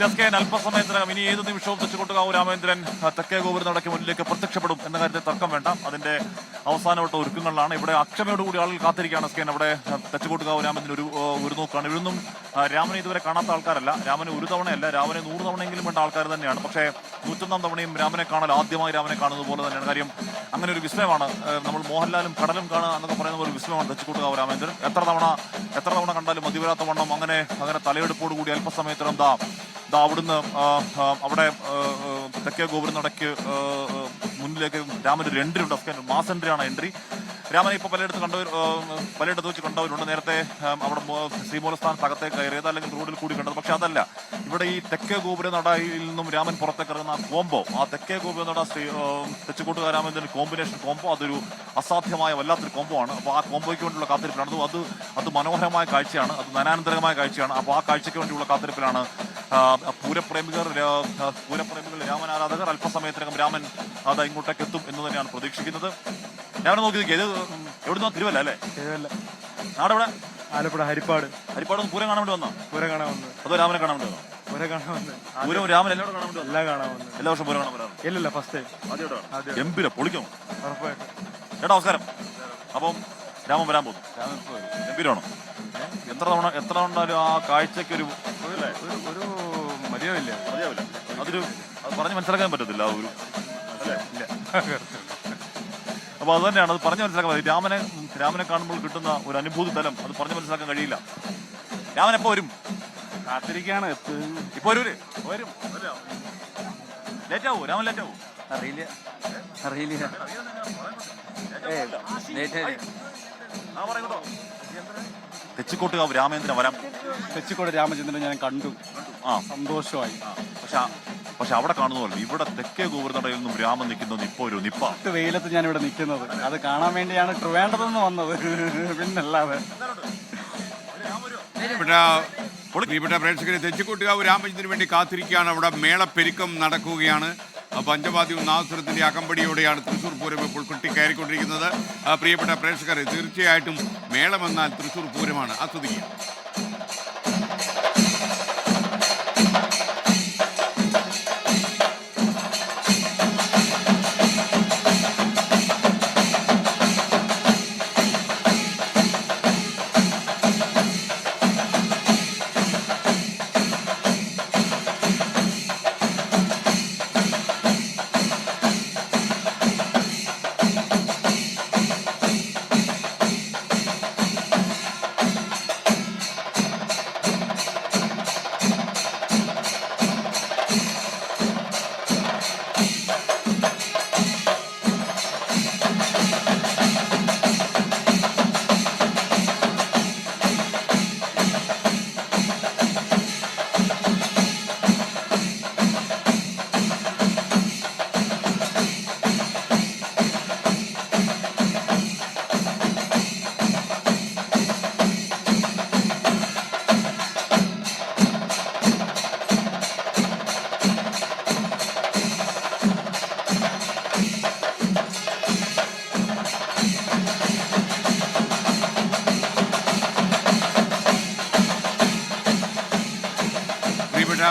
ലസ്കേൻ അല്പസമയത്തിനകം ഇനി ഏത് നിമിഷവും തെച്ചുകൊട്ടുകാവ് രാമേന്ദ്രൻ തെക്കേ ഗോപുര നടക്ക് മുന്നിലേക്ക് പ്രത്യക്ഷപ്പെടും എന്ന കാര്യത്തിൽ തർക്കം വേണ്ട. അതിന്റെ അവസാനവട്ട ഒരുക്കങ്ങളിലാണ്. ഇവിടെ അക്ഷമയോടുകൂടി ആളുകൾ കാത്തിരിക്കുകയാണ്. സ്കേൻ അവിടെ തെച്ചുകൊട്ടുകാവ് രാമേന്ദ്രൻ ഒരു നോക്കാണ്. ഇവരൊന്നും രാമനെ ഇതുവരെ കാണാത്ത ആൾക്കാരല്ല. രാമനെ ഒരു തവണയല്ല, രാമനെ 100 തവണയെങ്കിലും വേണ്ട ആൾക്കാർ തന്നെയാണ്. പക്ഷേ 101ാം തവണയും രാമനെ കാണാൻ ആദ്യമായി രാമനെ കാണുന്നത് പോലെ തന്നെയാണ്. കാര്യം അങ്ങനെ ഒരു വിസ്മയമാണ്. നമ്മൾ മോഹൻലാലും കടലും കാണുക എന്നൊക്കെ പറയുന്ന പോലെ വിസ്മയമാണ് തെച്ചുകൊട്ടുകാവ് രാമേന്ദ്രൻ. എത്ര തവണ കണ്ടാലും മതിവരാത്ത വണ്ണം അങ്ങനെ തലയെടുപ്പോട് കൂടി അല്പസമയത്തിനും അവിടുന്ന് അവിടെ തെക്കേ ഗോപുരം നടക്ക് മുന്നിലേക്ക് രാമൻ ഒരു എൻട്രി ഉണ്ട്. മാസ് എൻട്രിയാണ് എൻട്രി. രാമനെ ഇപ്പോൾ പലയിടത്ത് വെച്ച് കണ്ടവരുണ്ട്. നേരത്തെ അവിടെ ശ്രീമൂലസ്ഥാനത്ത് അകത്തേക്ക് കയറിയത്, അല്ലെങ്കിൽ റോഡിൽ കൂടി കണ്ടത്. പക്ഷെ അതല്ല, ഇവിടെ ഈ തെക്കേ ഗോപുര നടയിൽ നിന്നും രാമൻ പുറത്തേക്ക് ഇറങ്ങുന്ന ആ തെക്കേ ഗോപുര നട തെച്ചുകൊട്ടുകാവ് രാമേന്ദ്രൻ കോമ്പോ അതൊരു അസാധ്യമായ വല്ലാത്തൊരു കോമ്പോ ആണ്. അപ്പോൾ ആ കോമ്പോയ്ക്ക് വേണ്ടിയുള്ള കാത്തിരിപ്പിലാണ്. അത് മനോഹരമായ കാഴ്ചയാണ്, അത് നയനാനന്ദകരമായ കാഴ്ചയാണ്. അപ്പോൾ ആ കാഴ്ചയ്ക്ക് വേണ്ടിയുള്ള കാത്തിരിപ്പിലാണ് പൂരപ്രേമികൾ രാമൻ ആരാധകർ. അല്പസമയത്തിനകം രാമൻ അത് ഇങ്ങോട്ടേക്ക് എത്തും എന്ന് തന്നെയാണ് പ്രതീക്ഷിക്കുന്നത്. ഞാൻ നോക്കി നിൽക്കുക. ഇത് എവിടുന്നോ? തിരുവല്ല അല്ലേ? തിരുവല്ല. നാടെവിടെ? ആലപ്പുഴ ഹരിപ്പാട്. പൂരം കാണാൻ വേണ്ടി വന്നോ? പൂരം കാണാൻ വന്നു. അതോ രാമനെ കാണാൻ വേണ്ടി വന്നോ? പൂരം കാണാൻ വന്നു. പൂരം രാമൻ എല്ലാവരും കാണാൻ വേണ്ടി? എല്ലാം കാണാൻ വന്നു. എല്ലാ വർഷം പൂരം കാണാൻ വരാറ്? ഇല്ലല്ല, ഫസ്റ്റ് ടൈം. ഗംഭീര പൊളിക്കും. ഉറപ്പായിട്ടും. ചേട്ടാ നമസ്കാരം. അപ്പം രാമൻ വരാൻ പോകുന്നു. ഗംഭീരമാണോ? എത്ര തവണ ഉണ്ടാലും ആ കാഴ്ചക്ക് ഒരു മതിയാവില്ല. അത് പറഞ്ഞ് മനസ്സിലാക്കാൻ പറ്റത്തില്ല. ആ ഒരു അപ്പൊ അത് തന്നെയാണ്, അത് പറഞ്ഞ് മനസ്സിലാക്കാൻ പറ്റും. രാമനെ കാണുമ്പോൾ കിട്ടുന്ന ഒരു അനുഭൂതി തലം അത് പറഞ്ഞ് മനസ്സിലാക്കാൻ കഴിയില്ല. രാമൻ എപ്പോ വരും? കാത്തിരിക്കാണ്. ഇപ്പൊ വരും. ലേറ്റ് ആവോ? രാമൻ ലേറ്റ് ആവോ? അറിയില്ല. തെച്ചിക്കോട്ടുകാവ് രാമേന്ദ്രൻ വരാം. തെച്ചിക്കോട് രാമചന്ദ്രൻ ഞാൻ കണ്ടു. സന്തോഷമായി. പക്ഷെ അവിടെ കാണുന്നതല്ലോ, ഇവിടെ തെക്കേ ഗോപുരനടയിൽ നിന്നും രാമൻ നിൽക്കുന്നത് ഇപ്പൊ ഒരു വെയിലത്ത് ഞാൻ ഇവിടെ നിൽക്കുന്നത് അത് കാണാൻ വേണ്ടിയാണ് ട്രിവാൻഡ്രത്ത് വന്നത്, പിന്നല്ലാതെ. പ്രിയപ്പെട്ട പ്രേക്ഷകരെ, തെച്ചിക്കോട്ടുകാവ് രാമചന്ദ്രന് വേണ്ടി കാത്തിരിക്കുകയാണ്. അവിടെ മേളപ്പെരുക്കം നടക്കുകയാണ്. പഞ്ചവാദ്യവും നാദസ്വരത്തിന്റെ അകമ്പടിയോടെയാണ് തൃശ്ശൂർ പൂരം ഇപ്പോൾ കൊട്ടിക്കയറിക്കൊണ്ടിരിക്കുന്നത്. പ്രിയപ്പെട്ട പ്രേക്ഷകരെ, തീർച്ചയായിട്ടും മേളമെന്നാൽ തൃശ്ശൂർ പൂരമാണ്. ആസ്വദിക്കുക.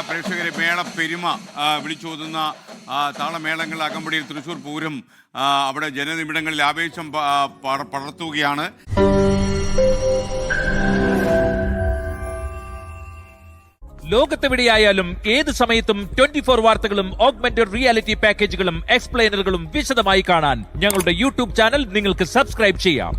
പ്രേക്ഷകരെ, മേളപ്പെരുമ വിളിച്ചോതുന്ന താളമേളങ്ങൾ അകമ്പടിയിൽ തൃശ്ശൂർ പൂരം അവിടെ ജനനിമിടങ്ങളിൽ ആവേശം പടർത്തുകയാണ്. ലോകത്തെവിടെയായാലും ഏത് സമയത്തും 24 വാർത്തകളും ഓഗ്മെന്റഡ് റിയാലിറ്റി പാക്കേജുകളും എക്സ്പ്ലെയിനറുകളും വിശദമായി കാണാൻ ഞങ്ങളുടെ യൂട്യൂബ് ചാനൽ നിങ്ങൾക്ക് സബ്സ്ക്രൈബ് ചെയ്യാം.